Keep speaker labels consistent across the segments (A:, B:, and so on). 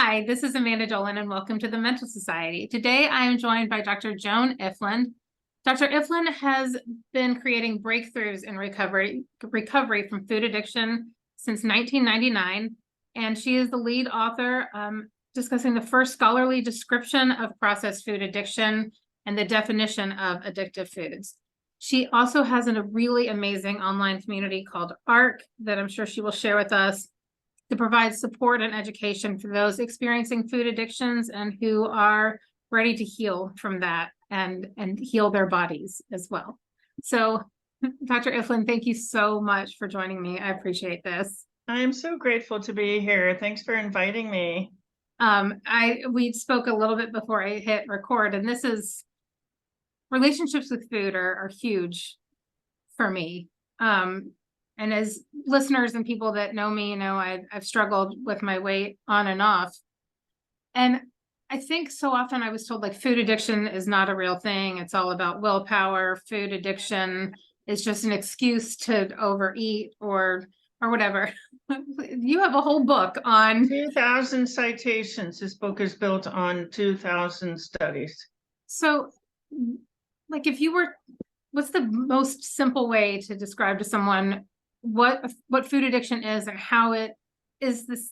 A: Hi, this is Amanda Dolan, and welcome to the Mental Society. Today, I am joined by Dr. Joan Ifland. Dr. Ifland has been creating breakthroughs in recovery from food addiction since 1999, and she is the lead author discussing the first scholarly description of processed food addiction and the definition of addictive foods. She also has a really amazing online community called ARC that I'm sure she will share with us to provide support and education for those experiencing food addictions and who are ready to heal from that and heal their bodies as well. So, Dr. Ifland, thank you so much for joining me. I appreciate this.
B: I'm so grateful to be here. Thanks for inviting me.
A: We spoke a little bit before I hit record, and this is relationships with food are huge for me. And as listeners and people that know me, I've struggled with my weight on and off. And I think so often I was told like food addiction is not a real thing. It's all about willpower. Food addiction is just an excuse to overeat or whatever. You have a whole book on
B: 2,000 citations. This book is built on 2,000 studies.
A: So like what's the most simple way to describe to someone what food addiction is and how it is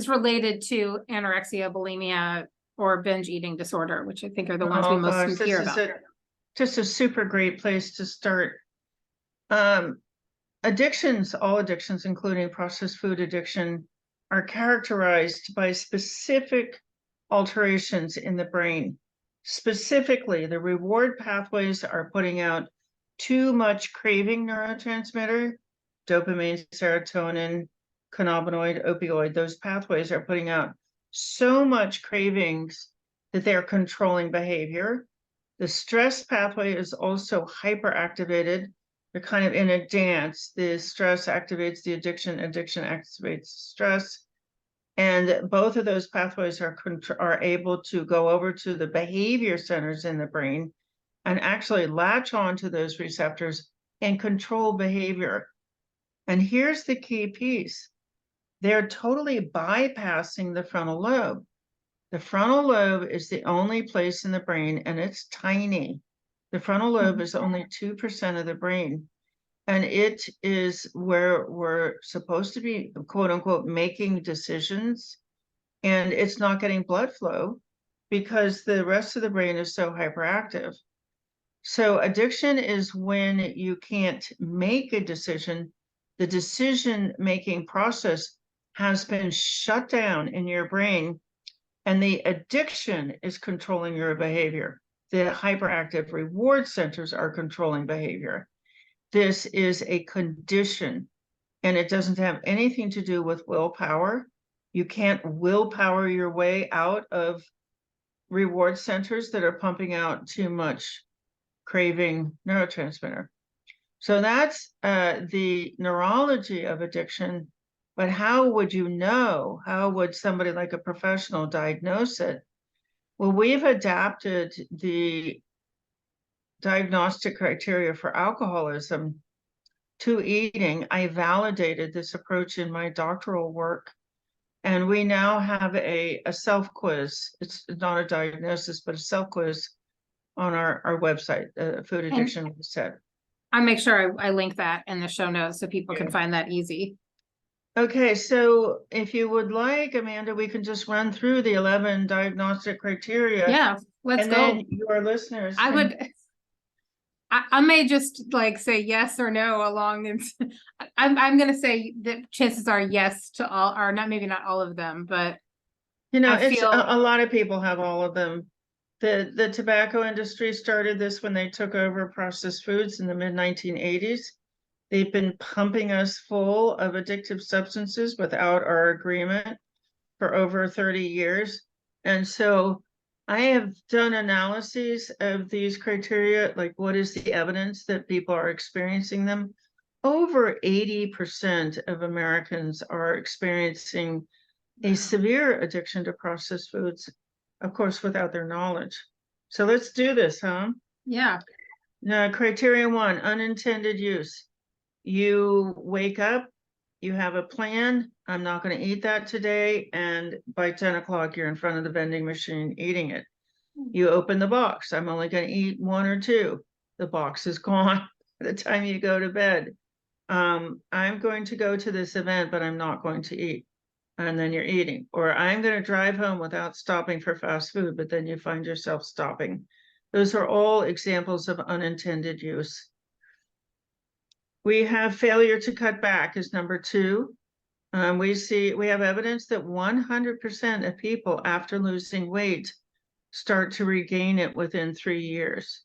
A: related to anorexia, bulimia, or binge eating disorder, which I think are the ones we most hear about.
B: Just a super great place to start. Addictions, all addictions, including processed food addiction, are characterized by specific alterations in the brain. Specifically, the reward pathways are putting out too much craving neurotransmitter, dopamine, serotonin, cannabinoid, opioid. Those pathways are putting out so much cravings that they're controlling behavior. The stress pathway is also hyperactivated. They're kind of in a dance. The stress activates the addiction activates stress. And both of those pathways are able to go over to the behavior centers in the brain and actually latch onto those receptors and control behavior. And here's the key piece. They're totally bypassing the frontal lobe. The frontal lobe is the only place in the brain, and it's tiny. The frontal lobe is only 2% of the brain. And it is where we're supposed to be, quote unquote, making decisions. And it's not getting blood flow because the rest of the brain is so hyperactive. So addiction is when you can't make a decision. The decision-making process has been shut down in your brain, and the addiction is controlling your behavior. The hyperactive reward centers are controlling behavior. This is a condition, and it doesn't have anything to do with willpower. You can't willpower your way out of reward centers that are pumping out too much craving neurotransmitter. So that's the neurology of addiction. But how would you know? How would somebody like a professional diagnose it? Well, we've adapted the diagnostic criteria for alcoholism to eating. I validated this approach in my doctoral work. And we now have a self-quiz. It's not a diagnosis, but a self-quiz on our website, Food Addiction Reset.
A: I'll make sure I link that in the show notes so people can find that easy.
B: Okay, so if you would like, Amanda, we can just run through the 11 diagnostic criteria.
A: Yeah, let's go.
B: And then your listeners.
A: I may just like say yes or no along, and I'm going to say that chances are yes to all, or not, maybe not all of them, but
B: it's a lot of people have all of them. The tobacco industry started this when they took over processed foods in the mid-1980s. They've been pumping us full of addictive substances without our agreement for over 30 years. And so I have done analyses of these criteria, like what is the evidence that people are experiencing them? Over 80% of Americans are experiencing a severe addiction to processed foods, of course, without their knowledge. So let's do this, huh?
A: Yeah.
B: Now, criteria 1, unintended use. You wake up, you have a plan. I'm not going to eat that today. And by 10 o'clock, you're in front of the vending machine eating it. You open the box. I'm only going to eat one or two. The box is gone by the time you go to bed. I'm going to go to this event, but I'm not going to eat. And then you're eating. Or I'm going to drive home without stopping for fast food, but then you find yourself stopping. Those are all examples of unintended use. We have failure to cut back is number 2. We have evidence that 100% of people after losing weight start to regain it within 3 years.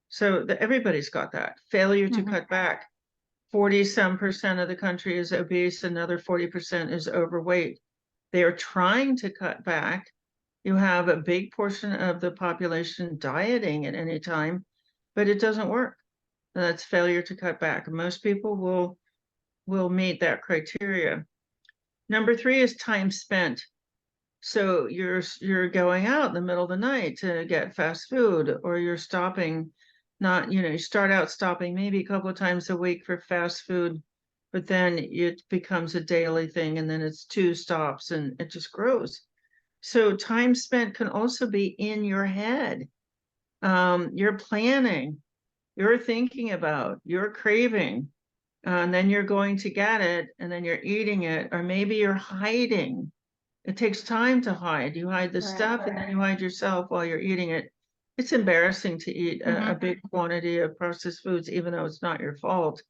B: So everybody's got that. Failure to cut back. 40-some% of the country is obese, another 40% is overweight. They are trying to cut back. You have a big portion of the population dieting at any time, but it doesn't work. And that's failure to cut back. Most people will meet that criteria. Number 3 is time spent. So you're going out in the middle of the night to get fast food, or you're stopping, you start out stopping maybe a couple of times a week for fast food, but then it becomes a daily thing, and then it's 2 stops and it just grows. So time spent can also be in your head. You're planning, you're thinking about, you're craving, and then you're going to get it, and then you're eating it, or maybe you're hiding. It takes time to hide. You hide the stuff and then you hide yourself while you're eating it. It's embarrassing to eat a big quantity of processed foods, even though it's not your fault.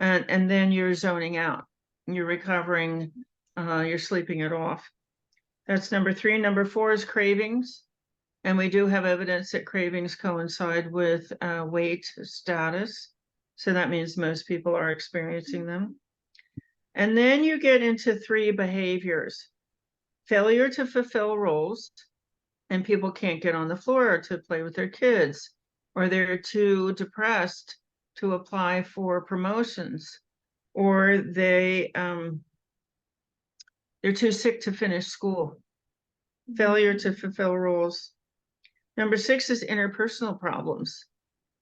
B: And then you're zoning out. You're recovering. You're sleeping it off. That's number 3. Number 4 is cravings. And we do have evidence that cravings coincide with weight status. So that means most people are experiencing them. And then you get into 3 behaviors. Failure to fulfill roles, and people can't get on the floor to play with their kids, or they're too depressed to apply for promotions, or they're too sick to finish school. Failure to fulfill roles. Number 6 is interpersonal problems.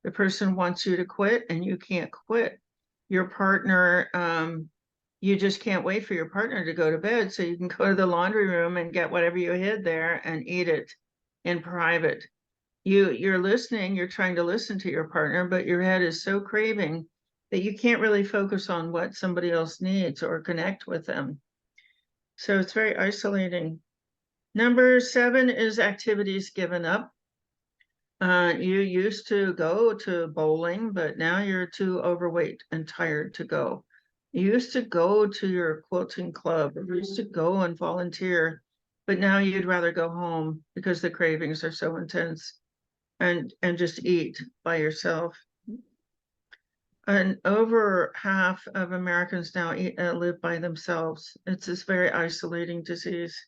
B: The person wants you to quit and you can't quit. Your partner, you just can't wait for your partner to go to bed so you can go to the laundry room and get whatever you hid there and eat it in private. You're listening, you're trying to listen to your partner, but your head is so craving that you can't really focus on what somebody else needs or connect with them. So it's very isolating. Number 7 is activities given up. You used to go to bowling, but now you're too overweight and tired to go. You used to go to your quilting club, you used to go and volunteer, but now you'd rather go home because the cravings are so intense and just eat by yourself. And over half of Americans now live by themselves. It's this very isolating disease.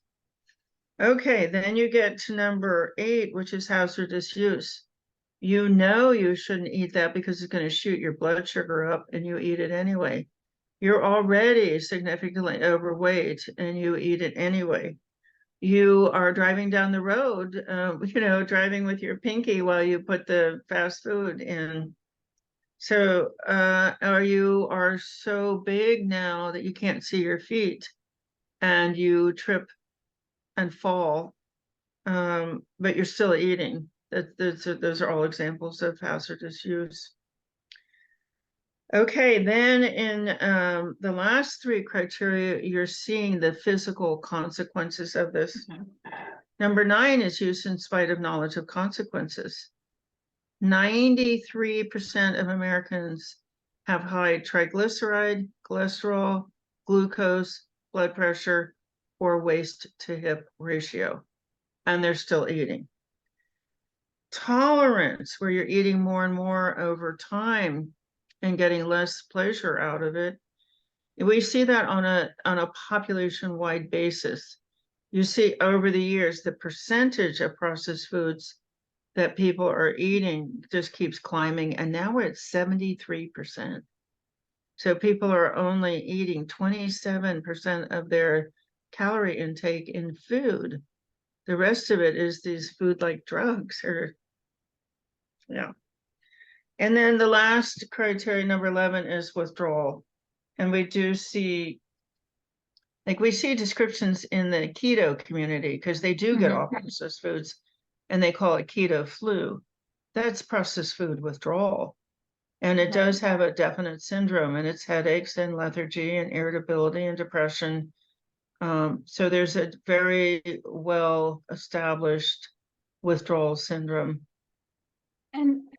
B: Okay, then you get to number 8, which is hazardous use. You know you shouldn't eat that because it's going to shoot your blood sugar up, and you eat it anyway. You're already significantly overweight and you eat it anyway. You are driving down the road, driving with your pinky while you put the fast food in. So, or you are so big now that you can't see your feet and you trip and fall, but you're still eating. Those are all examples of hazardous use. Okay, then in the last 3 criteria, you're seeing the physical consequences of this. Number 9 is use in spite of knowledge of consequences. 93% of Americans have high triglyceride, cholesterol, glucose, blood pressure, or waist to hip ratio, and they're still eating. Tolerance, where you're eating more and more over time and getting less pleasure out of it. We see that on a population-wide basis. You see over the years, the percentage of processed foods that people are eating just keeps climbing, and now we're at 73%. So people are only eating 27% of their calorie intake in food. The rest of it is these food like drugs yeah. And then the last criteria, number 11, is withdrawal. And we do see Like we see descriptions in the keto community because they do get all processed foods and they call it keto flu. That's processed food withdrawal. And it does have a definite syndrome, and it's headaches and lethargy and irritability and depression. So there's a very well established withdrawal syndrome.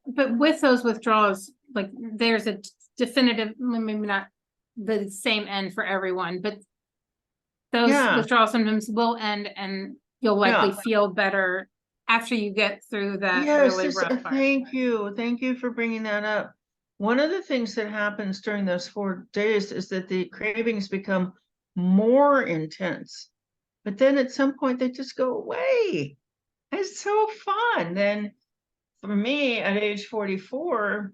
A: But with those withdrawals, like there's a definitive, maybe not the same end for everyone, but those
B: Yeah.
A: withdrawal symptoms will end and you'll likely
B: Yeah.
A: feel better after you get through that
B: Yes,
A: really rough part.
B: thank you. Thank you for bringing that up. One of the things that happens during those 4 days is that the cravings become more intense, but then at some point they just go away. It's so fun. Then for me at age 44,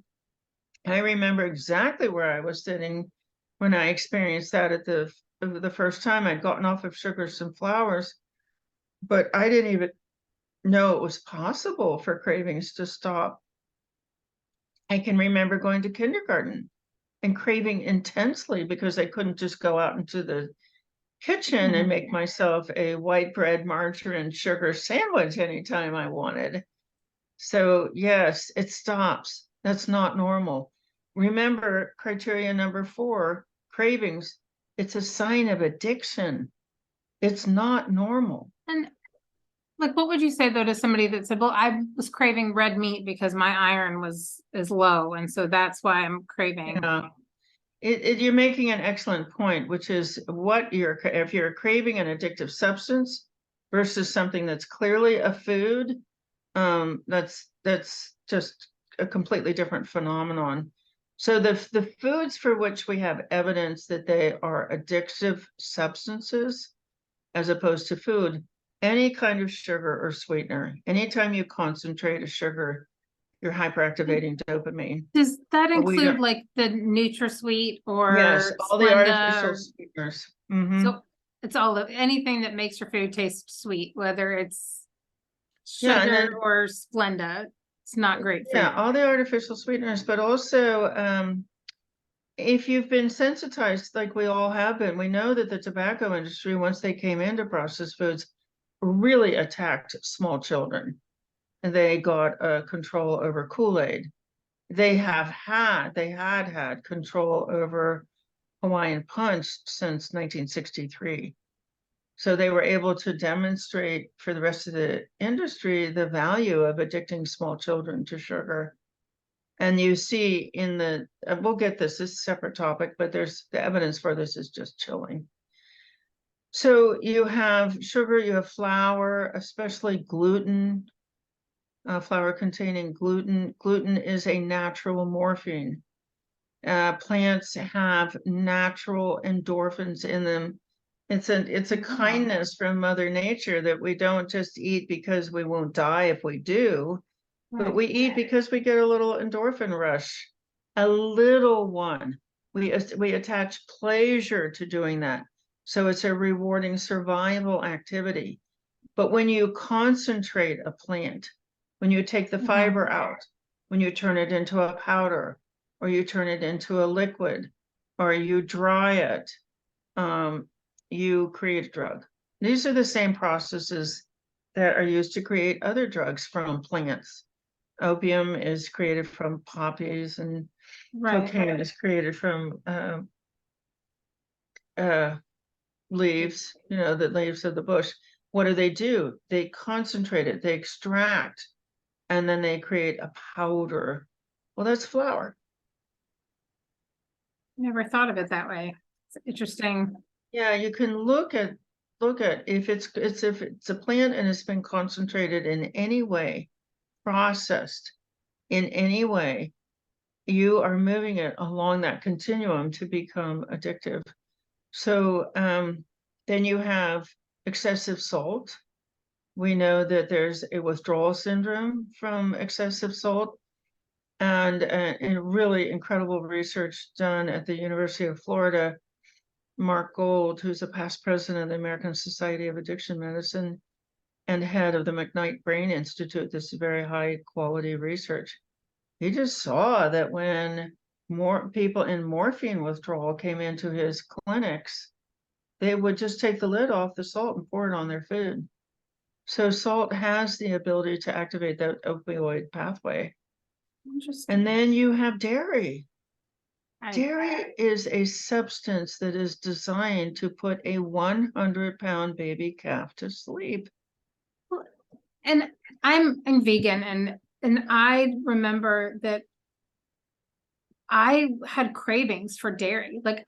B: I remember exactly where I was sitting when I experienced that at the first time. I'd gotten off of sugars and flours, but I didn't even know it was possible for cravings to stop. I can remember going to kindergarten and craving intensely because I couldn't just go out into the kitchen and make myself a white bread, margarine, sugar sandwich anytime I wanted. So yes, it stops. That's not normal. Remember criteria number 4, cravings. It's a sign of addiction. It's not normal.
A: And like, what would you say though to somebody that said, well, I was craving red meat because my iron is low, and so that's why I'm craving.
B: Yeah. You're making an excellent point, which is if you're craving an addictive substance versus something that's clearly a food, that's just a completely different phenomenon. So the foods for which we have evidence that they are addictive substances, as opposed to food, any kind of sugar or sweetener, anytime you concentrate a sugar, you're hyperactivating dopamine.
A: Does that
B: But we
A: include
B: don't-
A: like the NutraSweet
B: Yes,
A: or
B: all the artificial
A: Splenda?
B: sweeteners. Mhm.
A: So it's all of anything that makes your food taste sweet, whether it's
B: Yeah, and
A: sugar
B: then
A: or Splenda. It's not great for
B: yeah,
A: you.
B: all the artificial sweeteners, but also if you've been sensitized, like we all have been, we know that the tobacco industry, once they came into processed foods, really attacked small children. And they got control over Kool-Aid. They had control over Hawaiian Punch since 1963. So they were able to demonstrate for the rest of the industry the value of addicting small children to sugar. And you see in the, we'll get this is a separate topic, but there's the evidence for this is just chilling. So you have sugar, you have flour, especially gluten, flour containing gluten. Gluten is a natural morphine. Plants have natural endorphins in them. It's a kindness from Mother Nature that we don't just eat because we won't die if we do, but we eat because we get a little endorphin rush, a little one. We attach pleasure to doing that. So it's a rewarding survival activity. But when you concentrate a plant, when you take the fiber out, when you turn it into a powder, or you turn it into a liquid, or you dry it, you create a drug. These are the same processes that are used to create other drugs from plants. Opium is created from poppies, and cocaine is created from leaves, the leaves of the bush. What do? They concentrate it, they extract, and then they create a powder. Well, that's flour.
A: Never thought of it that way. It's interesting.
B: Yeah, you can look at if it's a plant and it's been concentrated in any way, processed in any way, you are moving it along that continuum to become addictive. So then you have excessive salt. We know that there's a withdrawal syndrome from excessive salt, and really incredible research done at the University of Florida. Mark Gold, who's a past president of the American Society of Addiction Medicine and head of the McKnight Brain Institute, this is very high quality research. He just saw that when more people in morphine withdrawal came into his clinics, they would just take the lid off the salt and pour it on their food. So salt has the ability to activate that opioid pathway.
A: Interesting.
B: And then you have dairy.
A: I-
B: Dairy is a substance that is designed to put a 100-pound baby calf to sleep.
A: And I'm vegan, and I remember that I had cravings for dairy, like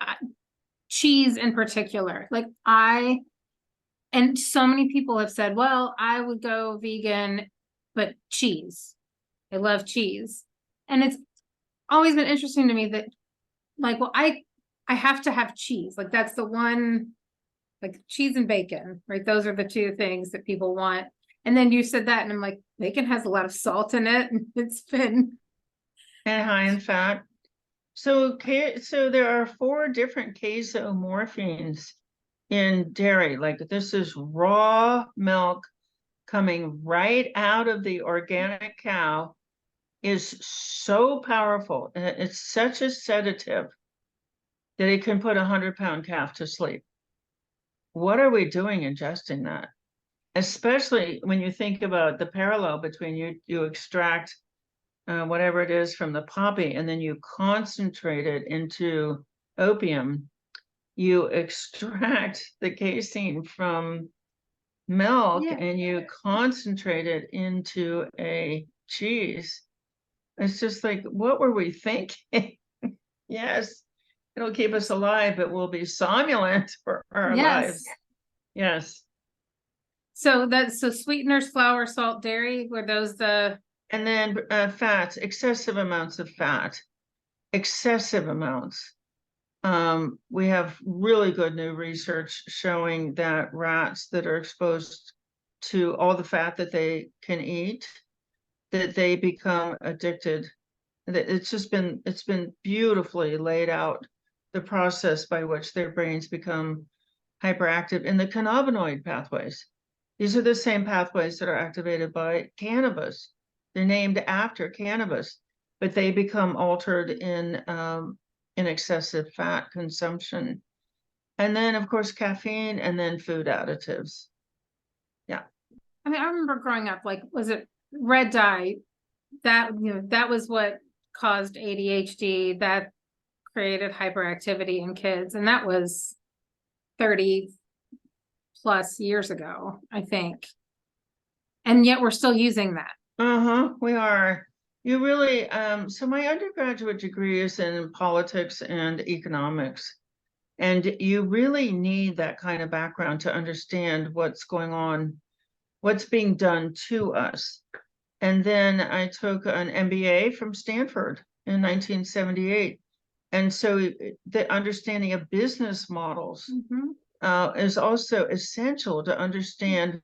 A: cheese in particular. And so many people have said, well, I would go vegan, but cheese. I love cheese. And it's always been interesting to me that, like, well, I have to have cheese. Like, that's the one, like, cheese and bacon, right? Those are the two things that people want. And then you said that, and I'm like, bacon has a lot of salt in it, and it's been
B: And high in fat. So there are 4 different casomorphines in dairy. Like, this is raw milk coming right out of the organic cow, is so powerful, and it's such a sedative that it can put a 100-pound calf to sleep. What are we doing ingesting that? Especially when you think about the parallel between you extract whatever it is from the poppy, and then you concentrate it into opium. You extract the casein from milk,
A: Yeah.
B: and you concentrate it into a cheese. It's just like, what were we thinking? Yes, it'll keep us alive, but we'll be somnolent for our
A: Yes.
B: lives. Yes.
A: So sweeteners, flour, salt, dairy, were those the
B: And then fats, excessive amounts of fat, excessive amounts. We have really good new research showing that rats that are exposed to all the fat that they can eat, that they become addicted. It's been beautifully laid out, the process by which their brains become hyperactive in the cannabinoid pathways. These are the same pathways that are activated by cannabis. They're named after cannabis, but they become altered in excessive fat consumption. And then, of course, caffeine, and then food additives. Yeah.
A: I mean, I remember growing up, like, was it red dye? That, that was what caused ADHD, that created hyperactivity in kids. And that was 30 plus years ago, I think. And yet we're still using that.
B: We are. You really, so my undergraduate degree is in politics and economics. And you really need that kind of background to understand what's going on, what's being done to us. And then I took an MBA from Stanford in 1978. And so the understanding of business models is also essential to understand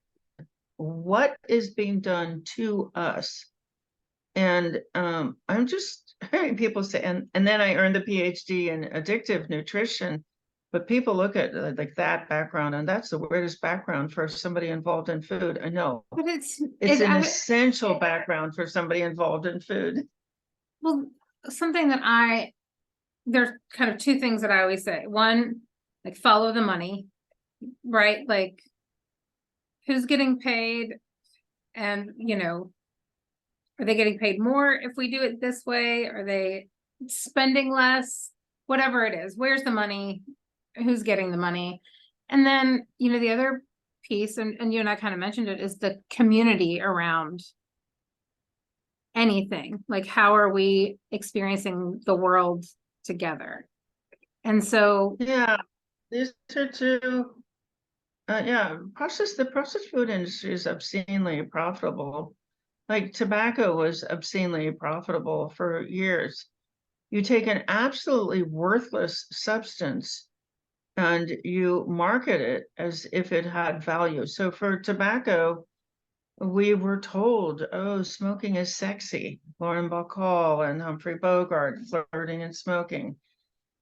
B: what is being done to us. And I'm just hearing people say, and then I earned the PhD in addictive nutrition. But people look at like that background, and that's the weirdest background for somebody involved in food. I know,
A: But it's
B: an essential background for somebody involved in food.
A: Well, something that there's kind of 2 things that I always say. One, like, follow the money, right? Like, who's getting paid, and, are they getting paid more if we do it this way? Are they spending less? Whatever it is, where's the money? Who's getting the money? And then, the other piece, and you and I kind of mentioned it, is the community around anything. Like, how are we experiencing the world together? And so,
B: Yeah, these are 2. The processed food industry is obscenely profitable. Like, tobacco was obscenely profitable for years. You take an absolutely worthless substance and you market it as if it had value. So for tobacco, we were told, oh, smoking is sexy. Lauren Bacall and Humphrey Bogart, flirting and smoking.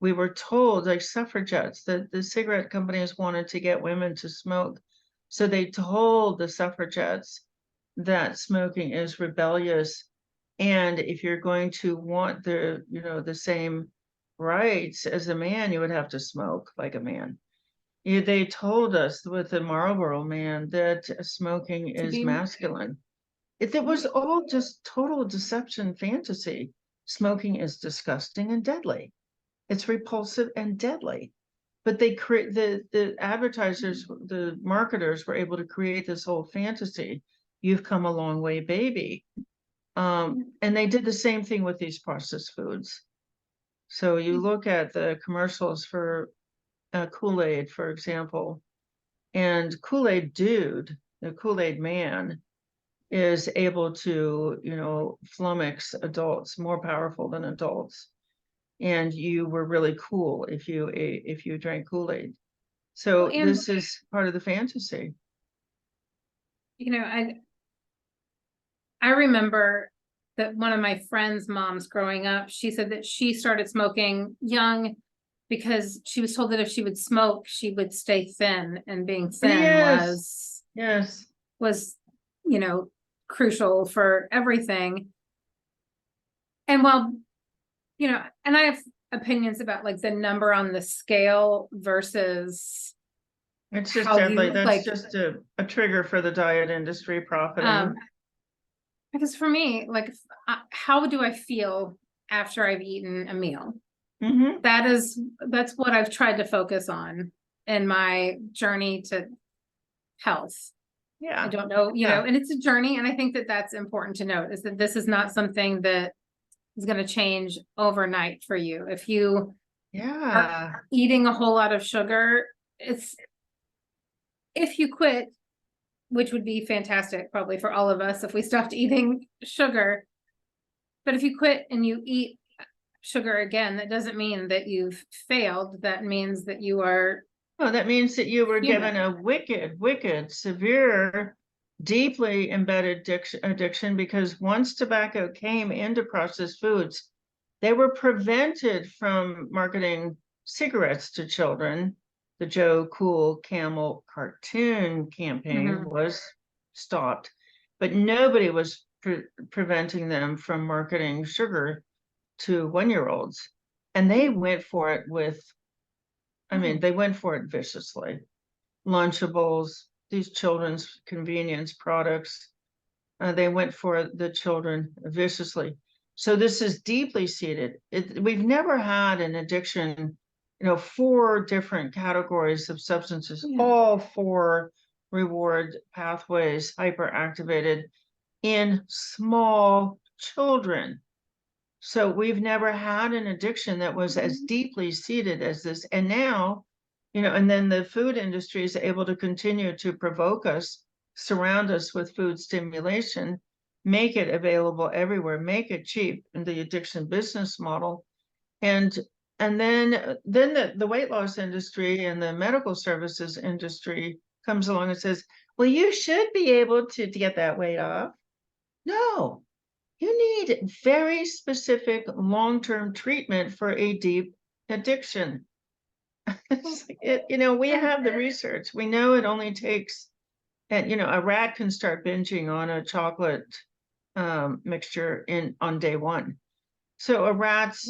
B: We were told, like suffragettes, that the cigarette companies wanted to get women to smoke. So they told the suffragettes that smoking is rebellious. And if you're going to want the same rights as a man, you would have to smoke like a man. They told us with the Marlboro Man that smoking
A: To
B: is
A: be,
B: masculine. It was all just total deception fantasy. Smoking is disgusting and deadly. It's repulsive and deadly. But they create the advertisers, the marketers were able to create this whole fantasy. You've come a long way, baby. And they did the same thing with these processed foods. So you look at the commercials for Kool-Aid, for example, and Kool-Aid dude, the Kool-Aid man, is able to, flummox adults, more powerful than adults. And you were really cool if you drank Kool-Aid.
A: well,
B: So
A: and,
B: this is part of the fantasy.
A: I remember that one of my friend's moms growing up, she said that she started smoking young because she was told that if she would smoke, she would stay thin, and being thin
B: Yes, yes.
A: was, crucial for everything. And while, and I have opinions about like the number on the scale versus
B: It's just
A: how
B: deadly.
A: you
B: That's
A: like,
B: just a trigger for the diet industry profiting.
A: because for me, like, how do I feel after I've eaten a meal?
B: Mhm.
A: That's what I've tried to focus on in my journey to health. I
B: Yeah,
A: don't know,
B: Yeah.
A: and it's a journey. And I think that that's important to note, is that this is not something that is going to change overnight for you. If you are
B: yeah.
A: eating a whole lot of sugar, if you quit, which would be fantastic probably for all of us if we stopped eating sugar. But if you quit and you eat sugar again, that doesn't mean that you've failed. That means that you are
B: Oh, that means that you were
A: human.
B: given a wicked, severe, deeply embedded addiction, because once tobacco came into processed foods, they were prevented from marketing cigarettes to children. The Joe Cool Camel cartoon campaign was stopped, but nobody was preventing them from marketing sugar to 1-year-olds. And they went for it they went for it viciously. Lunchables, these children's convenience products, they went for the children viciously. So this is deeply seated. We've never had an addiction, 4 different categories of substances, all 4 reward pathways hyperactivated in small children. So we've never had an addiction that was as deeply seated as this. And now, and then the food industry is able to continue to provoke us, surround us with food stimulation, make it available everywhere, make it cheap in the addiction business model. And then the weight loss industry and the medical services industry comes along and says, well, you should be able to get that weight off. No, you need very specific long-term treatment for a deep addiction. We have the research. We know it only takes, and a rat can start binging on a chocolate mixture on day 1. So a rat's,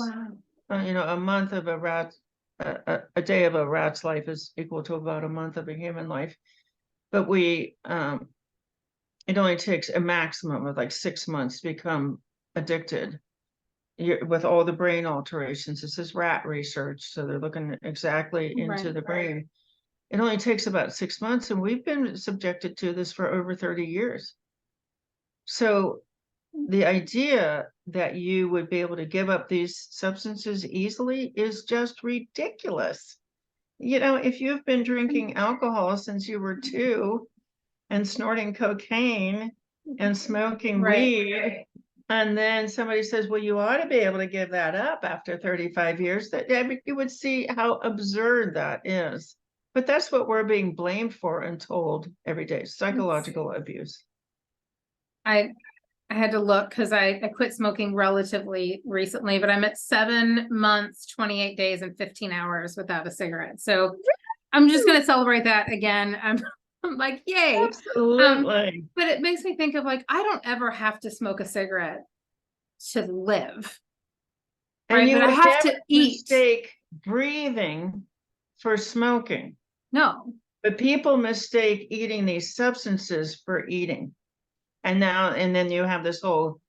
B: a month of a rat, a day of a rat's life is equal to about a month of a human life. But it only takes a maximum of like 6 months to become addicted with all the brain alterations. This is rat research, so they're looking exactly into the brain. It only takes about 6 months, and we've been subjected to this for over 30 years. So the idea that you would be able to give up these substances easily is just ridiculous. If you've been drinking alcohol since you were 2 and snorting cocaine and smoking weed, and then somebody says, well, you ought to be able to give that up after 35 years, you would see how absurd that is. But that's what we're being blamed for and told every day: psychological abuse.
A: I had to look because I quit smoking relatively recently, but I'm at 7 months, 28 days, and 15 hours without a cigarette. So I'm just going to celebrate that again. I'm like, yay.
B: Absolutely.
A: But it makes me think of like, I don't ever have to smoke a cigarette to live.
B: And
A: right?
B: you
A: But I
B: would
A: have
B: never
A: to eat.
B: mistake breathing for smoking.
A: No.
B: But people mistake eating these substances for eating. And then you have this whole,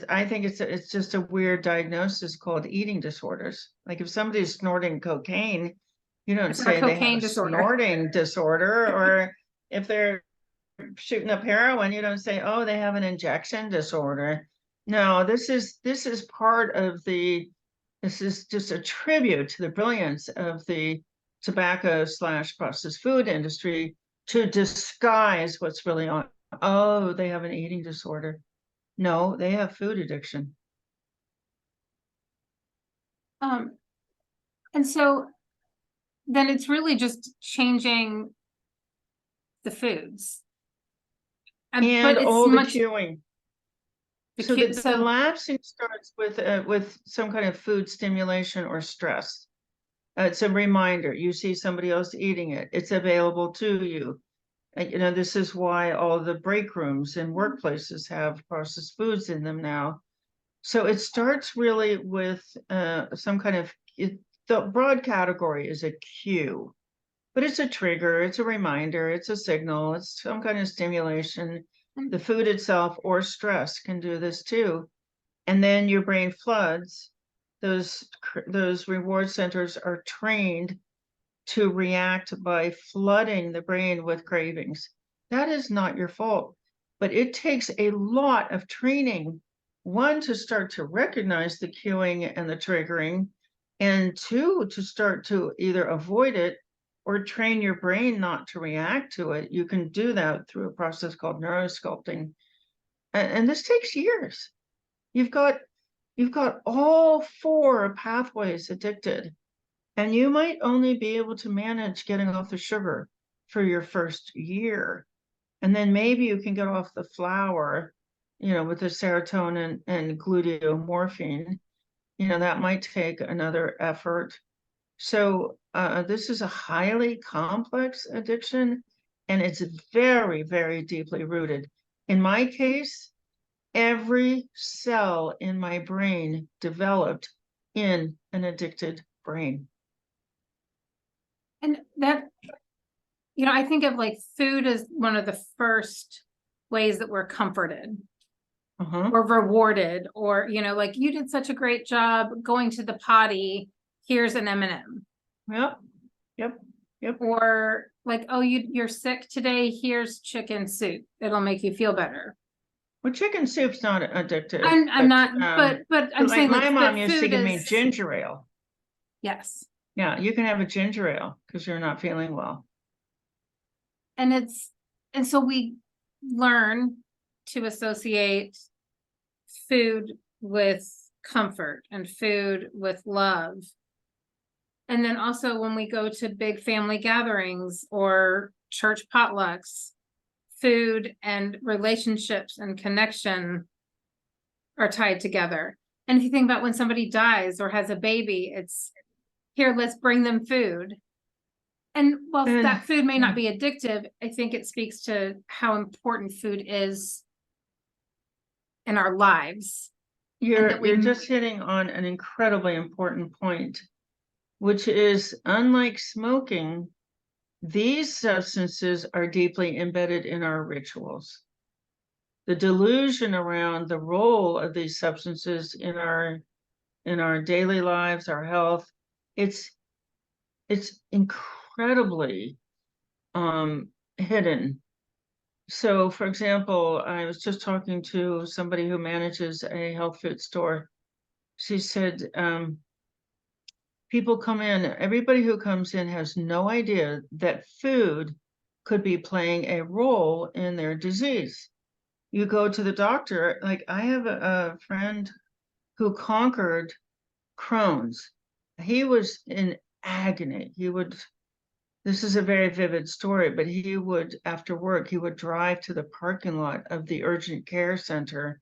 B: I think it's just a weird diagnosis called eating disorders. Like if somebody's snorting cocaine, you don't
A: It's not a
B: say they have
A: cocaine
B: a
A: disorder.
B: snorting disorder, or if they're shooting up heroin, you don't say, oh, they have an injection disorder. No, this is part of this is just a tribute to the brilliance of the tobacco / processed food industry to disguise what's really on. Oh, they have an eating disorder. No, they have food addiction.
A: And so then it's really just changing the foods.
B: And
A: but it's
B: all the
A: much
B: cueing.
A: the
B: So
A: cu-
B: the
A: so
B: lapsing starts with some kind of food stimulation or stress. It's a reminder. You see somebody else eating it. It's available to you. You know, this is why all the break rooms in workplaces have processed foods in them now. So it starts really with some kind of, the broad category is a cue, but it's a trigger, it's a reminder, it's a signal, it's some kind of stimulation. The food itself or stress can do this too. And then your brain floods. Those reward centers are trained to react by flooding the brain with cravings. That is not your fault, but it takes a lot of training. One, to start to recognize the cueing and the triggering, and two, to start to either avoid it or train your brain not to react to it. You can do that through a process called neurosculpting. And this takes years. You've got all 4 pathways addicted. And you might only be able to manage getting off the sugar for your first year. And then maybe you can get off the flour, with the serotonin and gluteomorphine. That might take another effort. So this is a highly complex addiction, and it's very, very deeply rooted. In my case, every cell in my brain developed in an addicted brain.
A: and that I think of like food as one of the first ways that we're comforted or rewarded, or like, you did such a great job going to the potty, here's an M&M.
B: Yep.
A: Or like, oh, you're sick today, here's chicken soup, it'll make you feel better.
B: Well, chicken soup's not addictive.
A: I'm not, but I'm
B: like
A: saying
B: my
A: like
B: mom
A: that
B: used to
A: food
B: give me
A: is
B: ginger ale.
A: yes.
B: Yeah, you can have a ginger ale because you're not feeling well.
A: And so we learn to associate food with comfort and food with love. And then also when we go to big family gatherings or church potlucks, food and relationships and connection are tied together. And if you think about when somebody dies or has a baby, it's here, let's bring them food. And while that food may not be addictive, I think it speaks to how important food is in our lives.
B: You're just hitting on an incredibly important point, which is, unlike smoking, these substances are deeply embedded in our rituals. The delusion around the role of these substances in our daily lives, our health, it's incredibly hidden. So, for example, I was just talking to somebody who manages a health food store. She said, people come in, everybody who comes in has no idea that food could be playing a role in their disease. You go to the doctor, like I have a friend who conquered Crohn's. He was in agony. This is a very vivid story, but he would, after work, he would drive to the parking lot of the urgent care center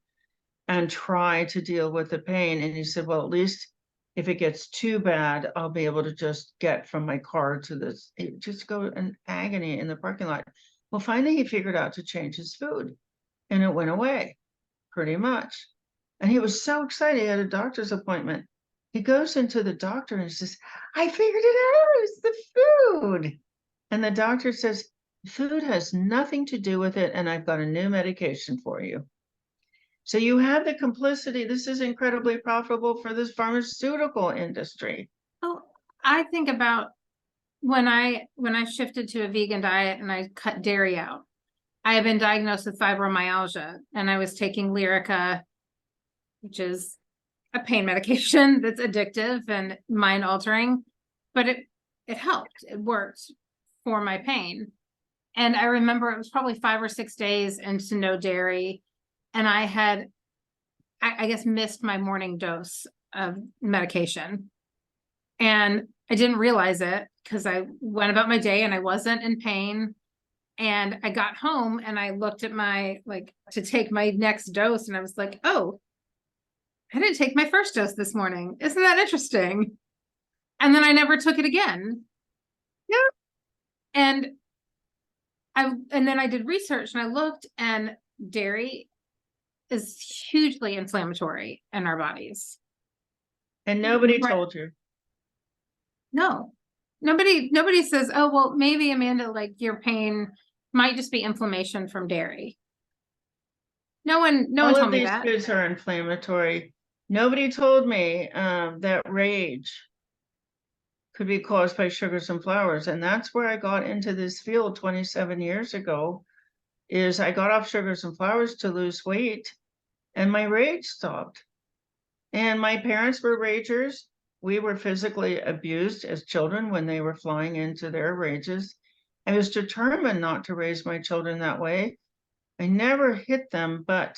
B: and try to deal with the pain. And he said, well, at least if it gets too bad, I'll be able to just get from my car to this, just go in agony in the parking lot. Well, finally, he figured out to change his food, and it went away pretty much. And he was so excited. He had a doctor's appointment. He goes into the doctor and says, I figured it out. It's the food. And the doctor says, food has nothing to do with it, and I've got a new medication for you. So you have the complicity. This is incredibly profitable for this pharmaceutical industry.
A: Oh, I think about when I shifted to a vegan diet and I cut dairy out. I have been diagnosed with fibromyalgia, and I was taking Lyrica, which is a pain medication that's addictive and mind altering, but it helped. It worked for my pain. And I remember it was probably 5 or 6 days into no dairy, and I had, I guess, missed my morning dose of medication. And I didn't realize it because I went about my day and I wasn't in pain. And I got home and I looked at my, like, to take my next dose, and I was like, oh, I didn't take my first dose this morning. Isn't that interesting? And then I never took it again.
B: Yeah.
A: And then I did research and I looked, and dairy is hugely inflammatory in our bodies.
B: And nobody
A: Right.
B: told you.
A: No, nobody says, oh, well, maybe Amanda, like, your pain might just be inflammation from dairy. No one
B: All
A: told
B: of
A: me
B: these
A: that.
B: foods are inflammatory. Nobody told me that rage could be caused by sugars and flours. And that's where I got into this field 27 years ago, is I got off sugars and flours to lose weight, and my rage stopped. And my parents were ragers. We were physically abused as children when they were flying into their rages. I was determined not to raise my children that way. I never hit them, but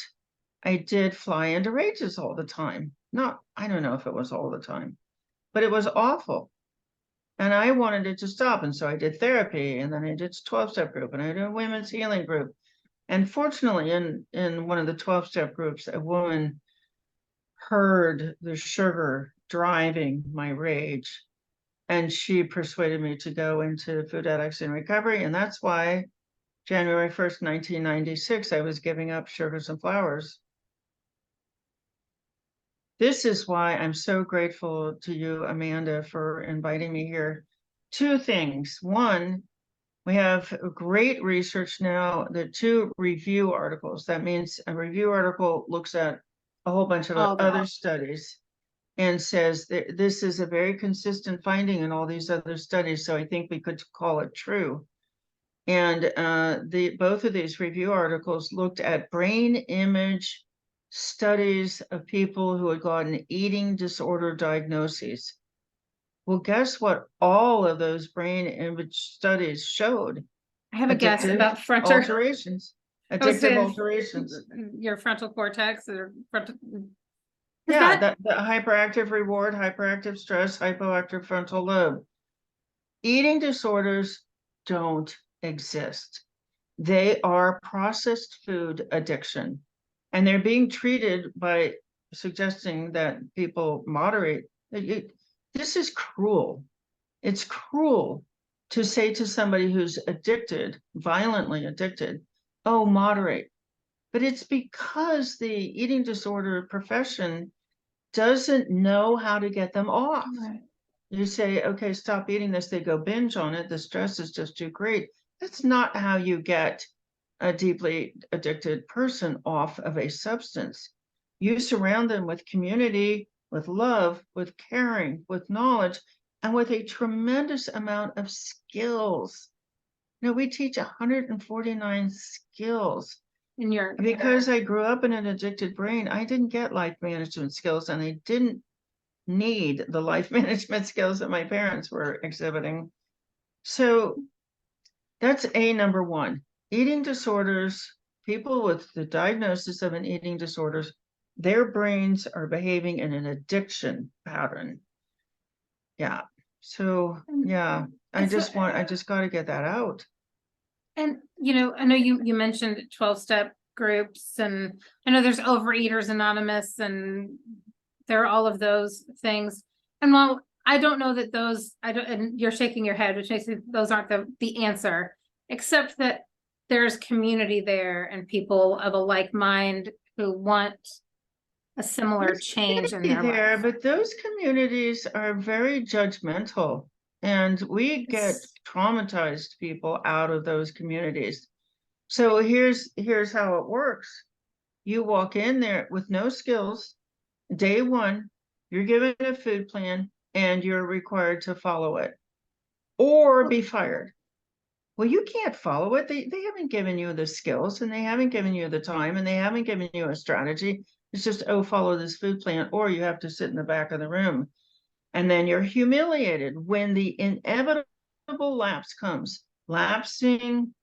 B: I did fly into rages all the time. I don't know if it was all the time, but it was awful. And I wanted it to stop. And so I did therapy, and then I did 12-step group, and I did a women's healing group. And fortunately, in one of the 12-step groups, a woman heard the sugar driving my rage, and she persuaded me to go into Food Addicts in Recovery. And that's why January 1st, 1996, I was giving up sugars and flours. This is why I'm so grateful to you, Amanda, for inviting me here. Two things. One, we have great research now, the 2 review articles. That means a review article looks at a whole bunch of other studies and says that this is a very consistent finding in all these other studies. So I think we could call it true. And both of these review articles looked at brain image studies of people who had gotten eating disorder diagnoses. Well, guess what? All of those brain image studies showed.
A: I have a guess about frontal
B: alterations. Addictive alterations.
A: Your frontal cortex or frontal.
B: Yeah, the hyperactive reward, hyperactive stress, hypoactive frontal lobe. Eating disorders don't exist. They are processed food addiction, and they're being treated by suggesting that people moderate. This is cruel. It's cruel to say to somebody who's addicted, violently addicted, oh, moderate. But it's because the eating disorder profession doesn't know how to get them off. Right. You say, okay, stop eating this. They go binge on it. The stress is just too great. That's not how you get a deeply addicted person off of a substance. You surround them with community, with love, with caring, with knowledge, and with a tremendous amount of skills. You know, we teach 149 skills. Because I grew up in an addicted brain, I didn't get life management skills, and I didn't need the life management skills that my parents were exhibiting. So that's number one. Eating disorders, people with the diagnosis of an eating disorders, their brains are behaving in an addiction pattern. Yeah. So yeah, I just got to get that out.
A: And, you know, I know you mentioned 12-step groups, and I know there's Overeaters Anonymous, and there are all of those things. And while I don't know that those, and you're shaking your head, which makes me, those aren't the answer, except that there's community there and people of a like mind who want a similar change in their life.
B: But those communities are very judgmental. And we get traumatized people out of those communities. So here's how it works. You walk in there with no skills. Day one, you're given a food plan and you're required to follow it or be fired. Well, you can't follow it. They haven't given you the skills and they haven't given you the time and they haven't given you a strategy. It's just, oh, follow this food plan, or you have to sit in the back of the room. And then you're humiliated when the inevitable lapse comes. Lapsing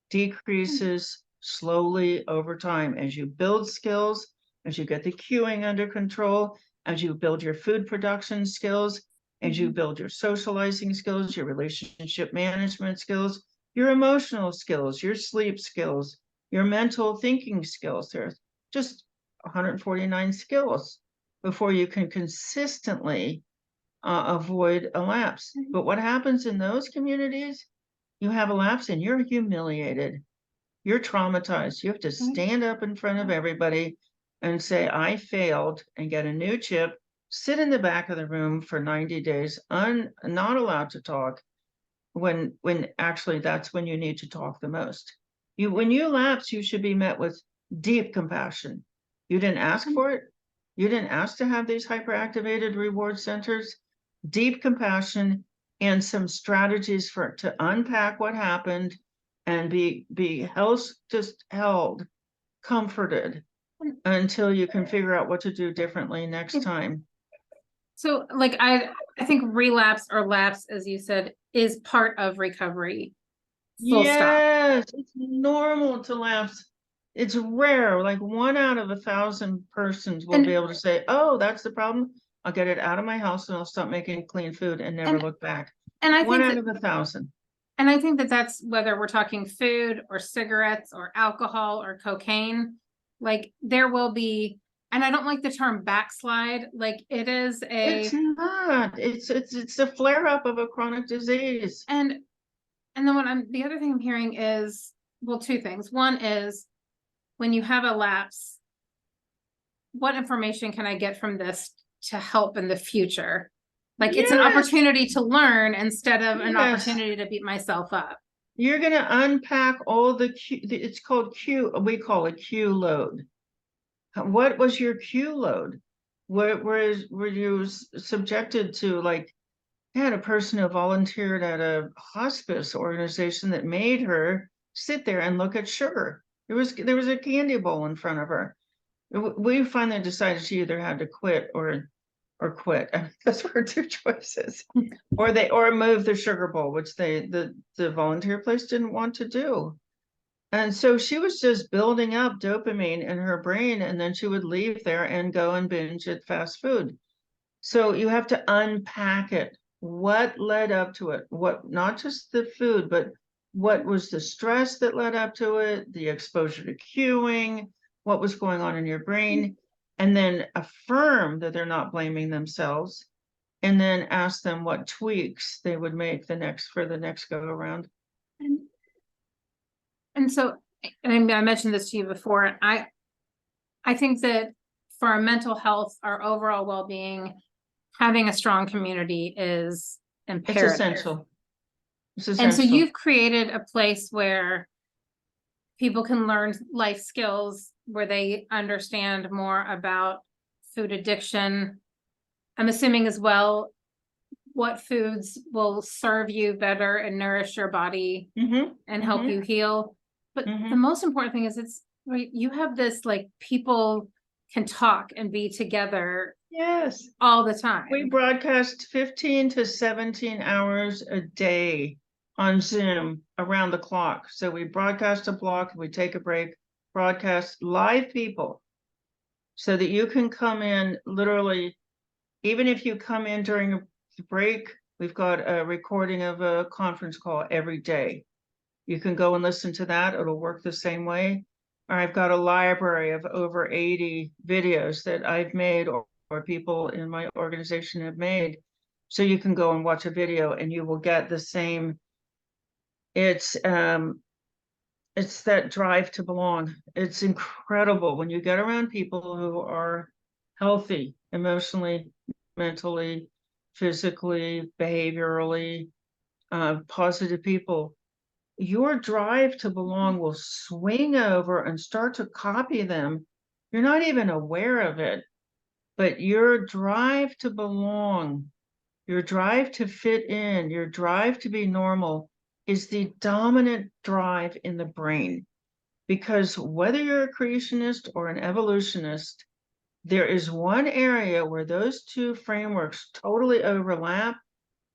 B: decreases slowly over time as you build skills, as you get the queuing under control, as you build your food production skills, as you build your socializing skills, your relationship management skills, your emotional skills, your sleep skills, your mental thinking skills. There's just 149 skills before you can consistently avoid a lapse. But what happens in those communities? You have a lapse and you're humiliated. You're traumatized. You have to stand up in front of everybody and say, I failed, and get a new chip, sit in the back of the room for 90 days, not allowed to talk, when actually that's when you need to talk the most. When you lapse, you should be met with deep compassion. You didn't ask for it. You didn't ask to have these hyperactivated reward centers. Deep compassion and some strategies to unpack what held, just held, comforted until you can figure out what to do differently next time.
A: So like, I think relapse or lapse, as you said, is part of recovery. Full stop.
B: Yes, it's normal to lapse. It's rare, like 1 out of 1,000 persons will be able to say, oh, that's the problem. I'll get it out of my house and I'll stop making clean food and never look back.
A: And I
B: 1
A: think
B: out of 1,000.
A: And I think that's whether we're talking food or cigarettes or alcohol or cocaine, like there will be, and I don't like the term backslide, like it is
B: It's not. It's a flare up of a chronic disease.
A: And then the other thing I'm hearing is, well, two things. One is, when you have a lapse, what information can I get from this to help in the future? Like it's an opportunity to learn instead of an opportunity to beat myself up.
B: You're going to unpack all it's called Q, we call it Q load. What was your Q load? Were you subjected to, like, I had a person who volunteered at a hospice organization that made her sit there and look at sugar. There was a candy bowl in front of her. We finally decided she either had to quit or quit. I mean, those were her two choices. or move the sugar bowl, which the volunteer place didn't want to do. And so she was just building up dopamine in her brain, and then she would leave there and go and binge at fast food. So you have to unpack it. What led up to it? What, not just the food, but what was the stress that led up to it, the exposure to cueing, what was going on in your brain, and then affirm that they're not blaming themselves, and then ask them what tweaks they would make for the next go around.
A: And so, and I mentioned this to you before, I think that for our mental health, our overall well-being, having a strong community is imperative.
B: It's essential.
A: And so you've created a place where people can learn life skills, where they understand more about food addiction. I'm assuming as well what foods will serve you better and nourish your body and help you heal. But the most important thing is you have this, like, people can talk and be together all the time.
B: We broadcast 15 to 17 hours a day on Zoom around the clock. So we broadcast a block, we take a break, broadcast live people so that you can come in literally, even if you come in during a break, we've got a recording of a conference call every day. You can go and listen to that. It'll work the same way. Or I've got a library of over 80 videos that I've made or people in my organization have made. So you can go and watch a video and you will get the same. It's that drive to belong. It's incredible when you get around people who are healthy, emotionally, mentally, physically, behaviorally, positive people, your drive to belong will swing over and start to copy them. You're not even aware of it, but your drive to belong, your drive to fit in, your drive to be normal is the dominant drive in the brain. Because whether you're a creationist or an evolutionist, there is one area where those two frameworks totally overlap,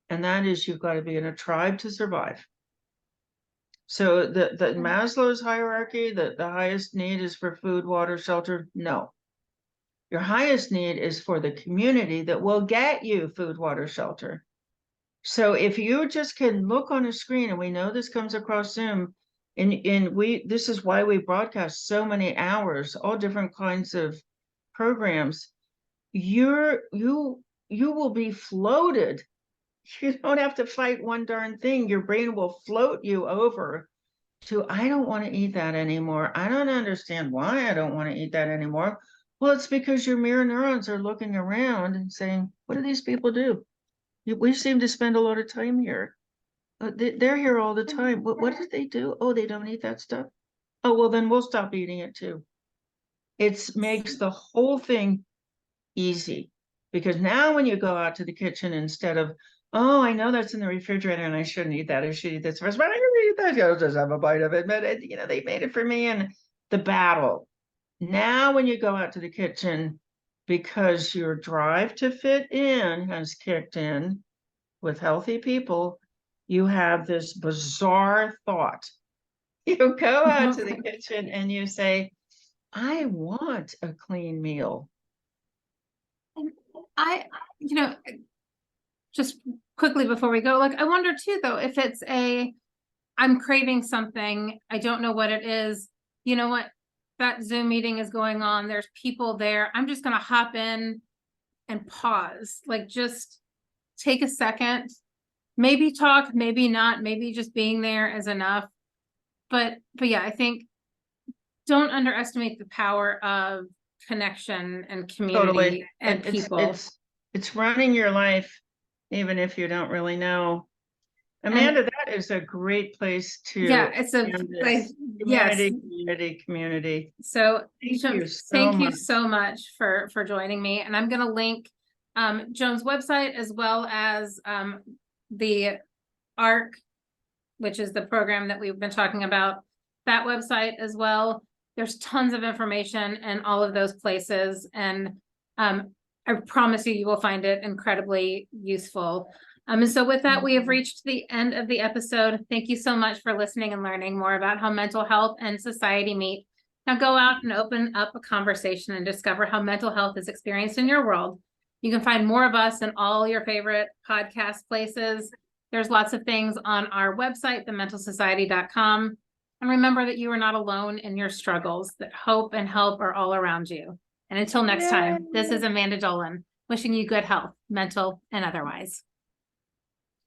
B: and that is you've got to be in a tribe to survive. So the Maslow's hierarchy, the highest need is for food, water, shelter. No. Your highest need is for the community that will get you food, water, shelter. So if you just can look on a screen, and we know this comes across Zoom, and this is why we broadcast so many hours, all different kinds of programs, you will be floated. You don't have to fight one darn thing. Your brain will float you over to, I don't want to eat that anymore. I don't understand why I don't want to eat that anymore. Well, it's because your mirror neurons are looking around and saying, what do these people do? We seem to spend a lot of time here. They're here all the time. What do they do? Oh, they don't eat that stuff. Oh, well, then we'll stop eating it too. It makes the whole thing easy, because now when you go out to the kitchen, instead of, oh, I know that's in the refrigerator and I shouldn't eat that, I should eat this first, but I'm gonna eat that, I'll just have a bite of it, but they made it for me, and the battle. Now when you go out to the kitchen, because your drive to fit in has kicked in with healthy people, you have this bizarre thought. You go out to the kitchen and you say, I want a clean meal.
A: I, just quickly before we go, like, I wonder too, though, if it's I'm craving something, I don't know what it is. You know what? That Zoom meeting is going on. There's people there. I'm just going to hop in and pause, like just take a second, maybe talk, maybe not, maybe just being there is enough. But yeah, I think don't underestimate the power of connection and community
B: Totally.
A: and people.
B: It's running your life, even if you don't really know. Amanda, that is a great place to
A: it's a
B: community.
A: So
B: Thank you
A: so much for joining me. And I'm going to link Joan's website, as well as the ARC, which is the program that we've been talking about, that website as well. There's tons of information in all of those places, and I promise you will find it incredibly useful. And so with that, we have reached the end of the episode. Thank you so much for listening and learning more about how mental health and society meet. Now go out and open up a conversation and discover how mental health is experienced in your world. You can find more of us in all your favorite podcast places. There's lots of things on our website, thementalsociety.com. And remember that you are not alone in your struggles, that hope and help are all around you. And until next time, this is Amanda Dolan, wishing you good health, mental and otherwise.